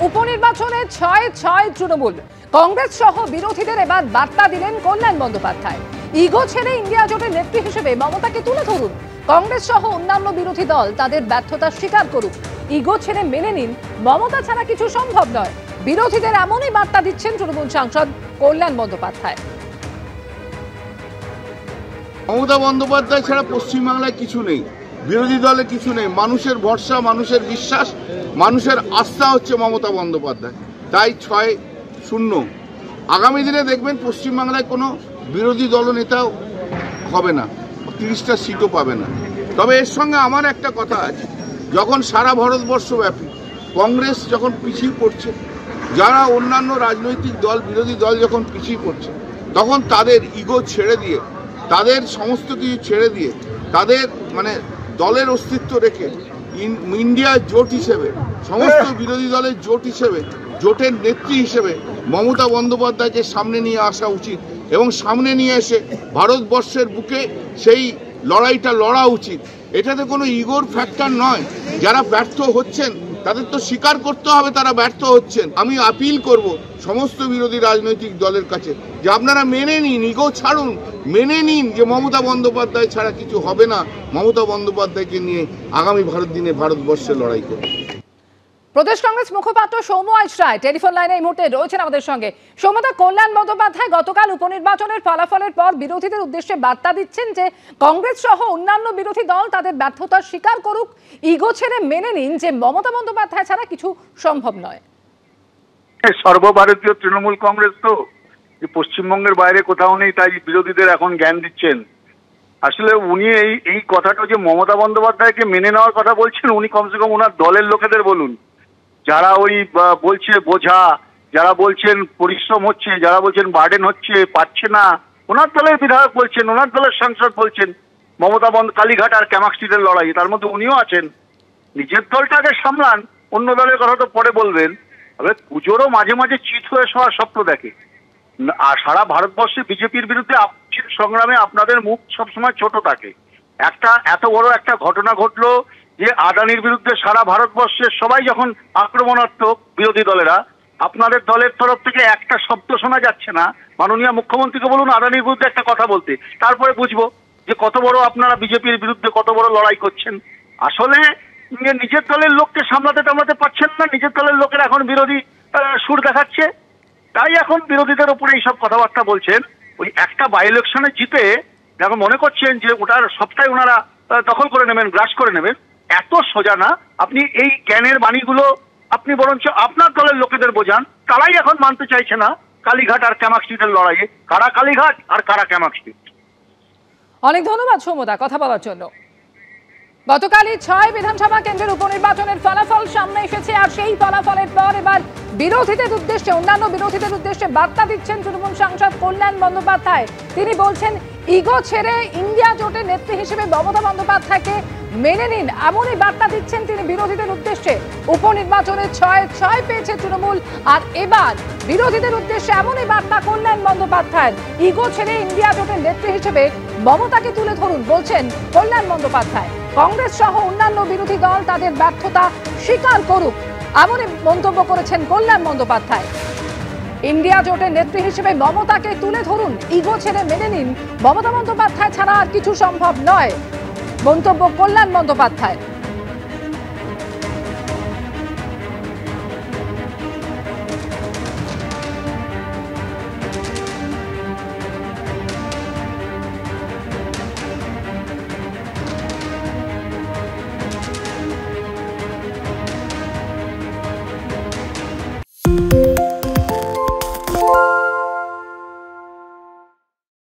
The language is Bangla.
উপনির্বাচনে ৬-৬ তৃণমূল। কংগ্রেস সহ বিরোধীদের এবার বার্তা দিলেন কল্যাণ বন্দ্যোপাধ্যায়। ইগো ছেড়ে ইন্ডিয়া জোটের নেত্রী হিসেবে মমতাকে তুলে ধরুন। কংগ্রেস সহ অন্যান্য বিরোধী দল তাদের ব্যর্থতা স্বীকার করুক। ইগো ছেড়ে মেনে নিন মমতা ছাড়া কিছু সম্ভব নয়। বিরোধীদের এমনই বার্তা দিচ্ছেন তৃণমূল সাংসদ কল্যাণ বন্দ্যোপাধ্যায়। মমতা বন্দ্যোপাধ্যায় ছাড়া পশ্চিমবাংলায় কিছু নেই, বিরোধী দলে কিছু নেই। মানুষের ভরসা, মানুষের বিশ্বাস, মানুষের আস্থা হচ্ছে মমতা বন্দ্যোপাধ্যায়। তাই ৬-০। আগামী দিনে দেখবেন পশ্চিমবাংলায় কোনো বিরোধী দলনেতাও হবে না, ৩০টা সিটও পাবে না। তবে এর সঙ্গে আমার একটা কথা আছে, যখন সারা ভারতবর্ষব্যাপী কংগ্রেস যখন পিছিয়ে পড়ছে, যারা অন্যান্য রাজনৈতিক দল, বিরোধী দল যখন পিছিয়ে পড়ছে, তখন তাদের ইগো ছেড়ে দিয়ে, তাদের সমস্ত কিছু ছেড়ে দিয়ে, তাদের দলের অস্তিত্ব রেখে ইন্ডিয়া জোট হিসেবে, সমস্ত বিরোধী দলের জোট হিসেবে, জোটের নেত্রী হিসেবে মমতা বন্দ্যোপাধ্যায়কে সামনে নিয়ে আসা উচিত এবং সামনে নিয়ে এসে ভারতবর্ষের বুকে সেই লড়াইটা লড়া উচিত। এটাতে কোনো ইগোর ফ্যাক্টর নয়। যারা ব্যর্থ হচ্ছেন তাদের তো স্বীকার করতে হবে তারা ব্যর্থ হচ্ছেন। আমি আপিল করব সমস্ত বিরোধী রাজনৈতিক দলের কাছে যে আপনারা মেনে নিন, ইগো ছাড়ুন, মেনে নিন যে মমতা বন্দ্যোপাধ্যায় ছাড়া কিছু হবে না। মমতা বন্দ্যোপাধ্যায়কে নিয়ে আগামী ভারতবর্ষে লড়াই করুন। প্রদেশ কংগ্রেস মুখপাত্র সৌম্য রায় টেলিফোন লাইনে এই মুহূর্তে রয়েছেন আমাদের সঙ্গে। সৌম্যদা, কল্যাণ বন্দ্যোপাধ্যায় গতকাল উপনির্বাচনের ফলাফলের পর বিরোধীদের উদ্দেশ্যে বার্তা দিচ্ছেন যে কংগ্রেস সহ অন্যান্য বিরোধী দল তাদের ব্যর্থতা স্বীকার করুক, ইগো ছেড়ে মেনে নিন যে মমতা বন্দ্যোপাধ্যায় ছাড়া কিছু সম্ভব নয়। সর্বভারতীয় তৃণমূল কংগ্রেস তো যে পশ্চিমবঙ্গের বাইরে কোথাও নেই, তাই বিরোধীদের এখন জ্ঞান দিচ্ছেন। আসলে উনি এই কথাটা যে মমতা বন্দ্যোপাধ্যায়কে মেনে নেওয়ার কথা বলছেন, উনি কমসে কম ওনার দলের লোকেদের বলুন, যারা বলছে বোঝা, যারা বলছেন পরিশ্রম হচ্ছে, যারা বলছেন বার্ডেন হচ্ছে, পাচ্ছে না, ওনার দলের বিধায়ক বলছেন, ওনার দলের সাংসদ বলছেন মমতা কালীঘাট আর ক্যামাক স্ট্রিটের লড়াই, তার মধ্যে উনিও আছেন। নিজের দলটাকে সামলান, অন্য দলের কথা তো পরে বলবেন। তবে পুজোরও মাঝে মাঝে চিত হয়ে শোয়ার স্বপ্ন দেখে। আর সারা ভারতবর্ষে বিজেপির বিরুদ্ধে সংগ্রামে আপনাদের মুখ সবসময় ছোট থাকে। এত বড় একটা ঘটনা ঘটলো যে আদানির বিরুদ্ধে সারা ভারতবর্ষের সবাই যখন আক্রমণাত্মক বিরোধী দলেরা, আপনাদের দলের তরফ থেকে একটা শব্দ শোনা যাচ্ছে না। মাননীয় মুখ্যমন্ত্রীকে বলুন আদানির বিরুদ্ধে একটা কথা বলতে, তারপরে বুঝবো যে কত বড় আপনারা বিজেপির বিরুদ্ধে কত বড় লড়াই করছেন। আসলে নিজের দলের লোককে সামলাতে পারছেন না, নিজের দলের লোকের এখন বিরোধী সুর দেখাচ্ছে, তাই এখন বিরোধীদের উপরে এইসব কথাবার্তা বলছেন। ওই একটা বাই ইলেকশনে জিতে এখন মনে করছেন যে ওটার সবটাই ওনারা দখল করে নেবেন, গ্রাস করে নেবেন। এত সোজা না। আপনি এই জ্ঞানের বাণীগুলো আপনি বরঞ্চ আপনার দলের লোকেদের বোঝান, তারাই এখন মানতে চাইছে না কালীঘাট আর ক্যামাক স্ট্রিটের লড়াইয়ে, কারা কালীঘাট আর কারা ক্যামাক স্ট্রিট। অনেক ধন্যবাদ সৌম্যদা কথা বলার জন্য। গতকালই ৬ বিধানসভা কেন্দ্রের উপনির্বাচনের ফলাফল সামনে এসেছে, আর সেই ফলাফলের পর এবার বিরোধীদের উদ্দেশ্যে, অন্যান্য বিরোধীদের উদ্দেশ্যে বার্তা দিচ্ছেন তৃণমূল সাংসদ কল্যাণ বন্দ্যোপাধ্যায়। তিনি বলছেন ইগো ছেড়ে ইন্ডিয়া জোটের নেত্রী হিসেবে মমতা বন্দ্যোপাধ্যায়কে মেনে নিন, এমনই বার্তা দিচ্ছেন তিনি বিরোধীদের উদ্দেশ্যে। উপনির্বাচনে ৬-৬ পেয়েছে তৃণমূল, আর এবার বিরোধীদের উদ্দেশ্যে এমনই বার্তা কল্যাণ বন্দ্যোপাধ্যায়। ইগো ছেড়ে ইন্ডিয়া জোটের নেত্রী হিসেবে মমতাকে তুলে ধরুন বলছেন কল্যাণ বন্দ্যোপাধ্যায়। কংগ্রেস সহ অন্যান্য বিরোধী দল তাদের ব্যর্থতা স্বীকার করুক, এমনই মন্তব্য করেছেন কল্যাণ বন্দ্যোপাধ্যায়। ইন্ডিয়া জোটের নেত্রী হিসেবে মমতাকে তুলে ধরুন, ইগো ছেড়ে মেনে নিন মমতা বন্দ্যোপাধ্যায় ছাড়া আর কিছু সম্ভব নয়, মন্তব্য কল্যাণ বন্দ্যোপাধ্যায়।